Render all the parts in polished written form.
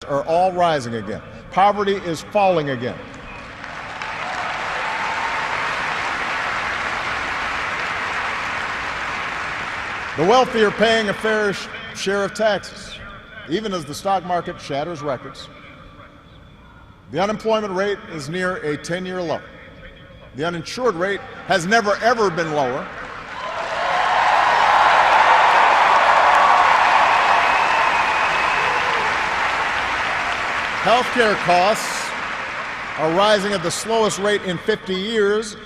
are all rising again. Poverty is falling again. The wealthy are paying a fair share of taxes, even as the stock market shatters records. The unemployment rate is near a 10-year low. The uninsured rate has never, ever been lower. Healthcare costs are rising at the slowest rate in 50 years.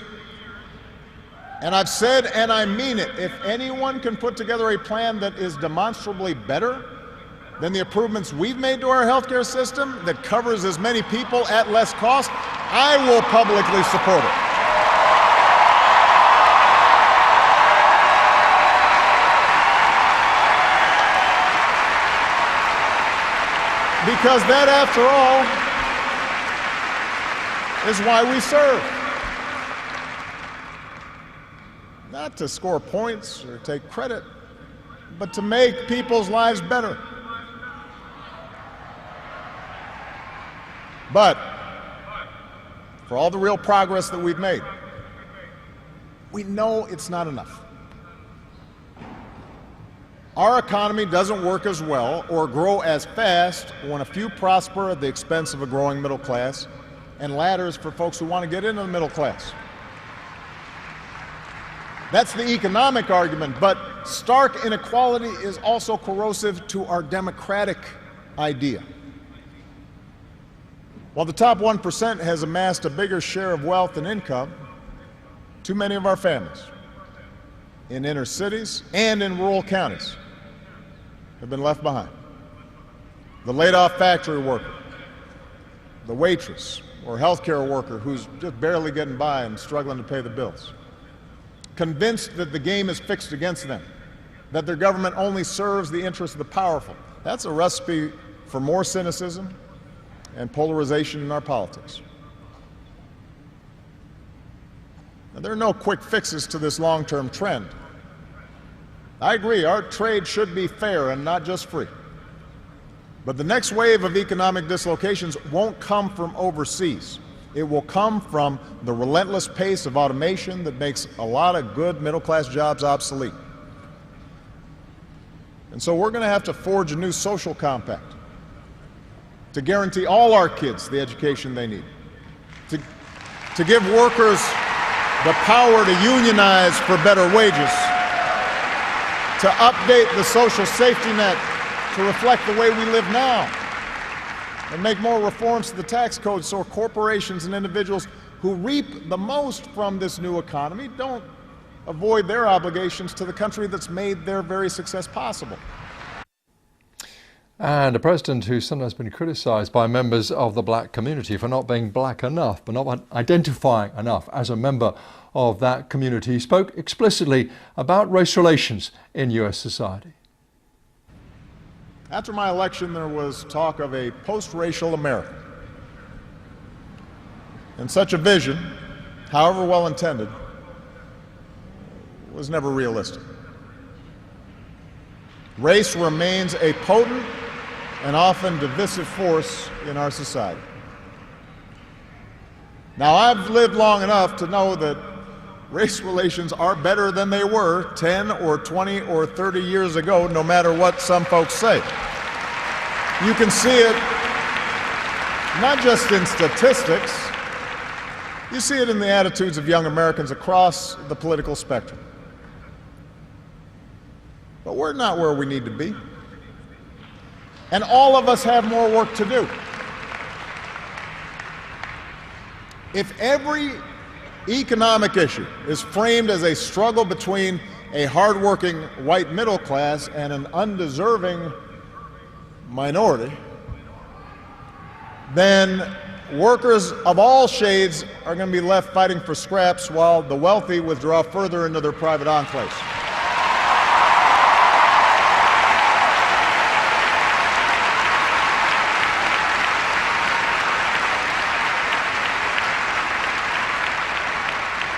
And I've said, and I mean it, if anyone can put together a plan that is demonstrably better than the improvements we've made to our healthcare system that covers as many people at less cost, I will publicly support it. Because that, after all, is why we serve. Not to score points or take credit, but to make people's lives better. But for all the real progress that we've made, we know it's not enough. Our economy doesn't work as well or grow as fast when a few prosper at the expense of a growing middle class and ladders for folks who want to get into the middle class. That's the economic argument, but stark inequality is also corrosive to our democratic idea. While the top 1% has amassed a bigger share of wealth and income, too many of our families in inner cities and in rural counties have been left behind. The laid-off factory worker, the waitress or healthcare worker who's just barely getting by and struggling to pay the bills, convinced that the game is fixed against them, that their government only serves the interests of the powerful. That's a recipe for more cynicism and polarization in our politics. Now, there are no quick fixes to this long-term trend. I agree, our trade should be fair and not just free. But the next wave of economic dislocations won't come from overseas. It will come from the relentless pace of automation that makes a lot of good middle-class jobs obsolete. And so we're going to have to forge a new social compact to guarantee all our kids the education they need, to give workers the power to unionize for better wages, to update the social safety net to reflect the way we live now, and make more reforms to the tax code so corporations and individuals who reap the most from this new economy don't avoid their obligations to the country that's made their very success possible. And a president who's sometimes been criticised by members of the black community for not being black enough, but not identifying enough as a member of that community, spoke explicitly about race relations in U.S. society. After my election, there was talk of a post-racial America. And such a vision, however well intended, was never realistic. Race remains a potent and often divisive force in our society. Now, I've lived long enough to know that race relations are better than they were 10 or 20 or 30 years ago, no matter what some folks say. You can see it not just in statistics, you see it in the attitudes of young Americans across the political spectrum. But we're not where we need to be. And all of us have more work to do. If every economic issue is framed as a struggle between a hardworking white middle class and an undeserving minority, then workers of all shades are going to be left fighting for scraps while the wealthy withdraw further into their private enclaves.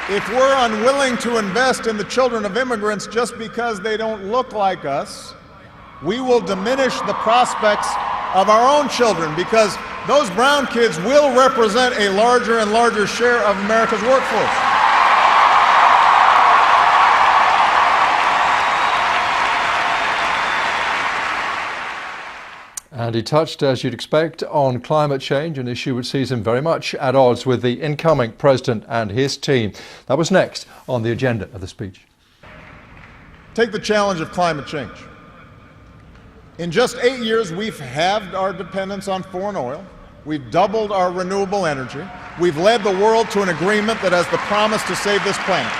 If we're unwilling to invest in the children of immigrants just because they don't look like us, we will diminish the prospects of our own children, because those brown kids will represent a larger and larger share of America's workforce. And he touched, as you'd expect, on climate change, an issue which sees him very much at odds with the incoming president and his team. That was next on the agenda of the speech. Take the challenge of climate change. In just 8 years, we've halved our dependence on foreign oil. We've doubled our renewable energy. We've led the world to an agreement that has the promise to save this planet.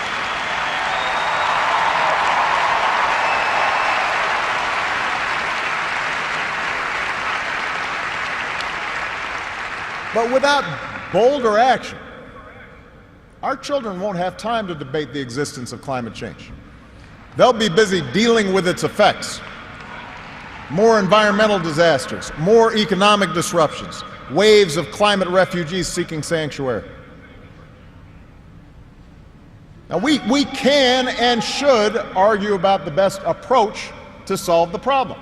But without bolder action, our children won't have time to debate the existence of climate change. They'll be busy dealing with its effects. More environmental disasters, more economic disruptions, waves of climate refugees seeking sanctuary. Now, we can and should argue about the best approach to solve the problem.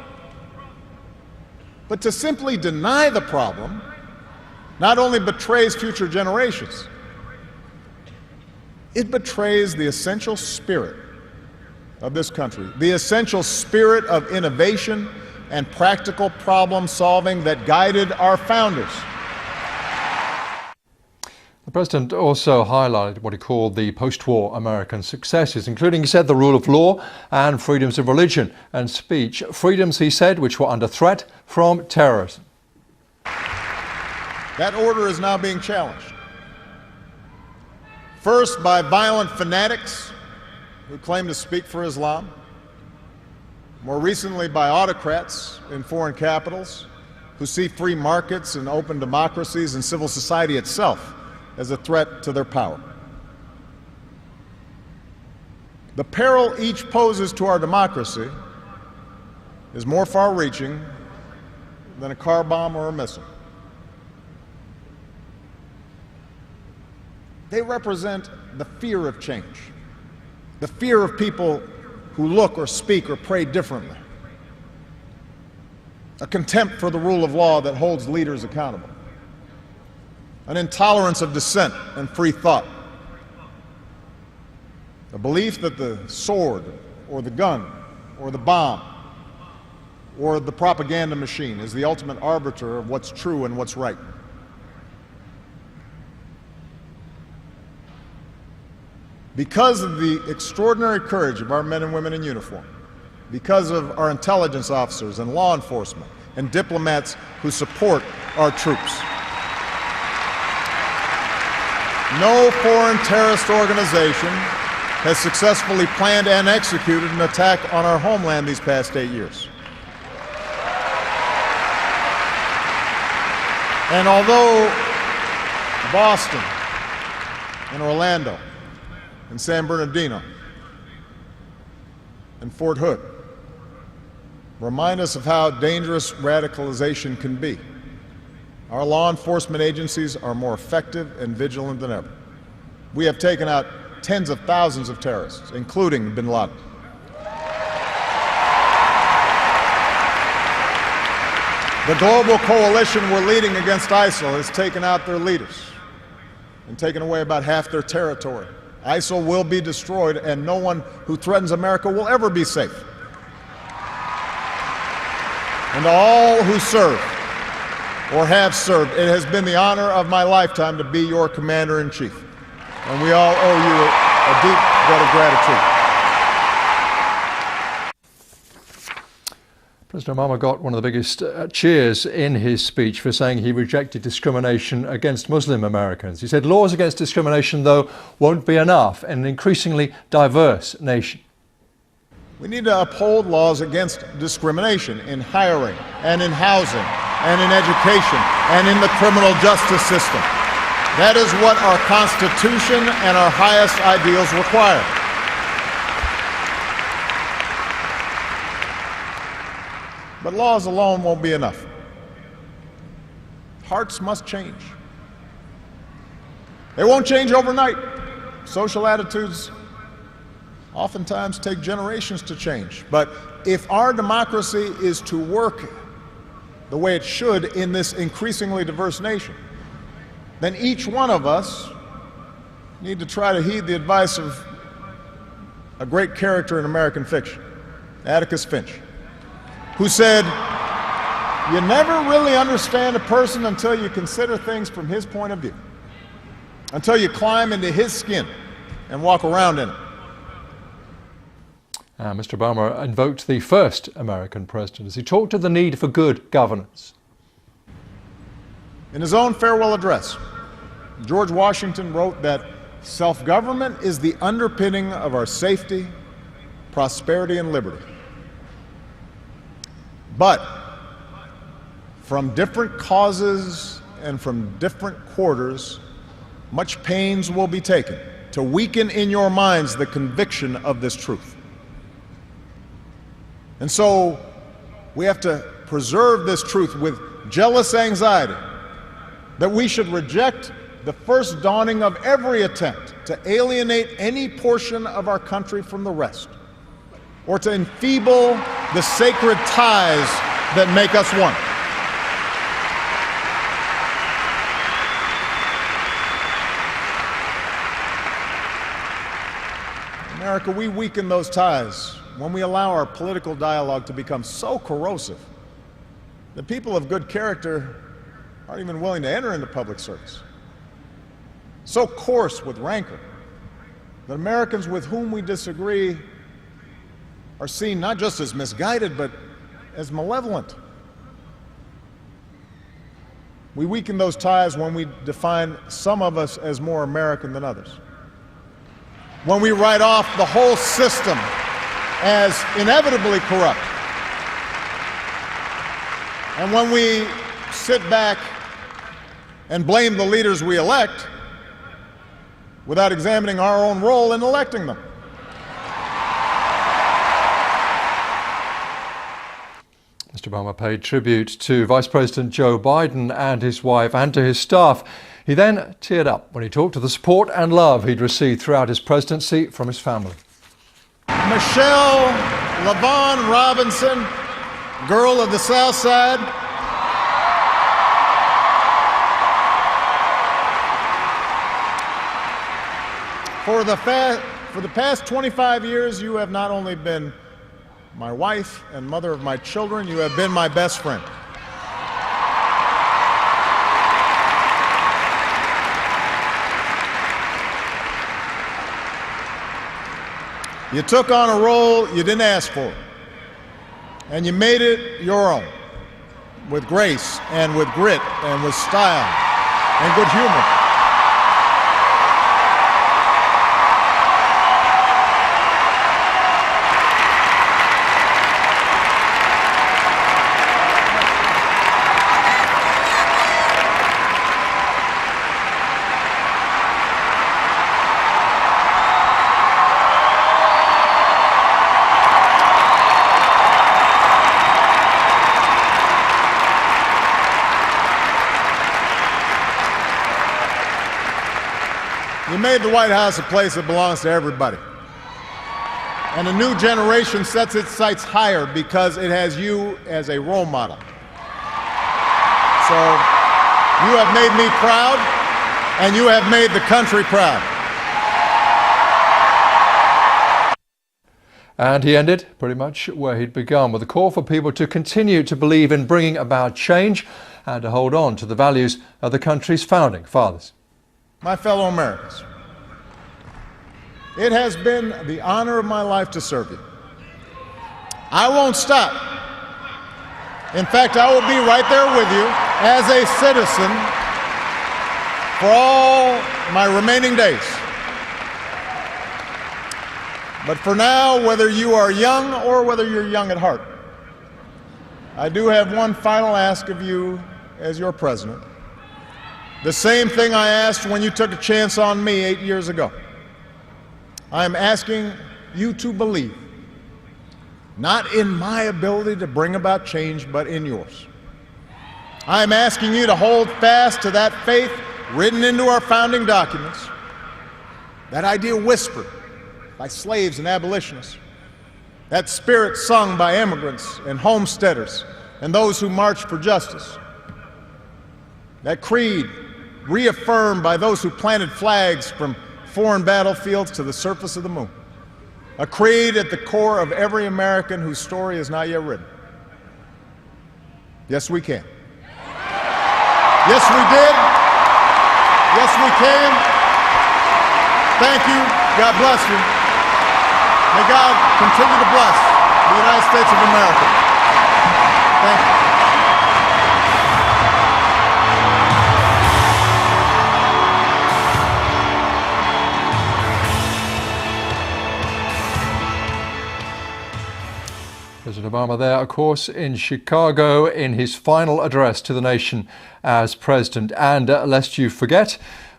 But to simply deny the problem not only betrays future generations, it betrays the essential spirit of this country, the essential spirit of innovation and practical problem solving that guided our founders. The president also highlighted what he called the post-war American successes, including, he said, the rule of law and freedoms of religion and speech. Freedoms, he said, which were under threat from terrorism. That order is now being challenged. First, by violent fanatics who claim to speak for Islam. More recently, by autocrats in foreign capitals who see free markets and open democracies and civil society itself as a threat to their power. The peril each poses to our democracy is more far-reaching than a car bomb or a missile. They represent the fear of change, the fear of people who look or speak or pray differently, a contempt for the rule of law that holds leaders accountable, an intolerance of dissent and free thought, a belief that the sword or the gun or the bomb or the propaganda machine is the ultimate arbiter of what's true and what's right. Because of the extraordinary courage of our men and women in uniform, because of our intelligence officers and law enforcement and diplomats who support our troops, no foreign terrorist organization has successfully planned and executed an attack on our homeland these past 8 years. And although Boston and Orlando and San Bernardino and Fort Hood remind us of how dangerous radicalization can be, our law enforcement agencies are more effective and vigilant than ever. We have taken out tens of thousands of terrorists, including bin Laden. The global coalition we're leading against ISIL has taken out their leaders and taken away about half their territory. ISIL will be destroyed, and no one who threatens America will ever be safe. And to all who serve or have served, it has been the honor of my lifetime to be your commander-in-chief. And we all owe you a deep debt of gratitude. President Obama got one of the biggest cheers in his speech for saying he rejected discrimination against Muslim Americans. He said laws against discrimination, though, won't be enough in an increasingly diverse nation. We need to uphold laws against discrimination in hiring and in housing and in education and in the criminal justice system. That is what our Constitution and our highest ideals require. But laws alone won't be enough. Hearts must change. They won't change overnight. Social attitudes oftentimes take generations to change. But if our democracy is to work the way it should in this increasingly diverse nation, then each one of us need to try to heed the advice of a great character in American fiction, Atticus Finch, who said, "You never really understand a person until you consider things from his point of view, until you climb into his skin and walk around in it." Mr. Obama invoked the first American president as he talked of the need for good governance. In his own farewell address, George Washington wrote that self-government is the underpinning of our safety, prosperity, and liberty. But from different causes and from different quarters, much pains will be taken to weaken in your minds the conviction of this truth. And so we have to preserve this truth with jealous anxiety that we should reject the first dawning of every attempt to alienate any portion of our country from the rest, or to enfeeble the sacred ties that make us one. America, we weaken those ties when we allow our political dialogue to become so corrosive that people of good character aren't even willing to enter into public service. So coarse with rancor that Americans with whom we disagree are seen not just as misguided, but as malevolent. We weaken those ties when we define some of us as more American than others, when we write off the whole system as inevitably corrupt, and when we sit back and blame the leaders we elect without examining our own role in electing them. Mr. Obama paid tribute to Vice President Joe Biden and his wife and to his staff. He then teared up when he talked of the support and love he'd received throughout his presidency from his family. Michelle LaVaughn Robinson, girl of the South Side, for the past 25 years, you have not only been my wife and mother of my children, you have been my best friend. You took on a role you didn't ask for, and you made it your own, with grace and with grit and with style and good humor. You made the White House a place that belongs to everybody. And a new generation sets its sights higher because it has you as a role model. So you have made me proud, and you have made the country proud. And he ended pretty much where he'd begun, with a call for people to continue to believe in bringing about change and to hold on to the values of the country's founding fathers. My fellow Americans, it has been the honor of my life to serve you. I won't stop. In fact, I will be right there with you as a citizen for all my remaining days. But for now, whether you are young or whether you're young at heart, I do have one final ask of you as your president. The same thing I asked when you took a chance on me 8 years ago. I am asking you to believe, not in my ability to bring about change, but in yours. I am asking you to hold fast to that faith written into our founding documents, that idea whispered by slaves and abolitionists, that spirit sung by immigrants and homesteaders and those who march for justice. That creed, reaffirmed by those who planted flags from foreign battlefields to the surface of the moon. A creed at the core of every American whose story is not yet written. Yes, we can. Yes, we did. Yes, we can. Thank you. God bless you. May God continue to bless the United States of America. Thank you. President Obama there, of course, in Chicago in his final address to the nation as president. And lest you forget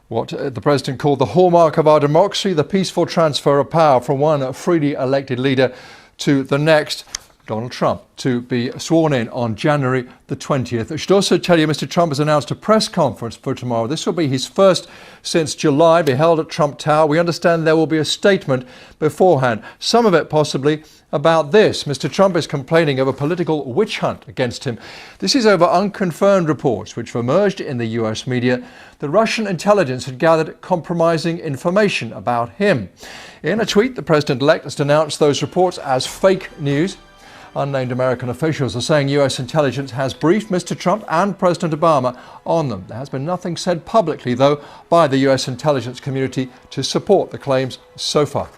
what the president called the hallmark of our democracy, the peaceful transfer of power from one freely elected leader to the next, Donald Trump, to be sworn in on January the 20th. I should also tell you, Mr. Trump has announced a press conference for tomorrow. This will be his first since July, be held at Trump Tower. We understand there will be a statement beforehand, some of it possibly about this. Mr. Trump is complaining of a political witch hunt against him. This is over unconfirmed reports which have emerged in the US media that Russian intelligence had gathered compromising information about him. In a tweet, the president-elect has denounced those reports as fake news. Unnamed American officials are saying US intelligence has briefed Mr. Trump and President Obama on them. There has been nothing said publicly, though, by the US intelligence community to support the claims so far.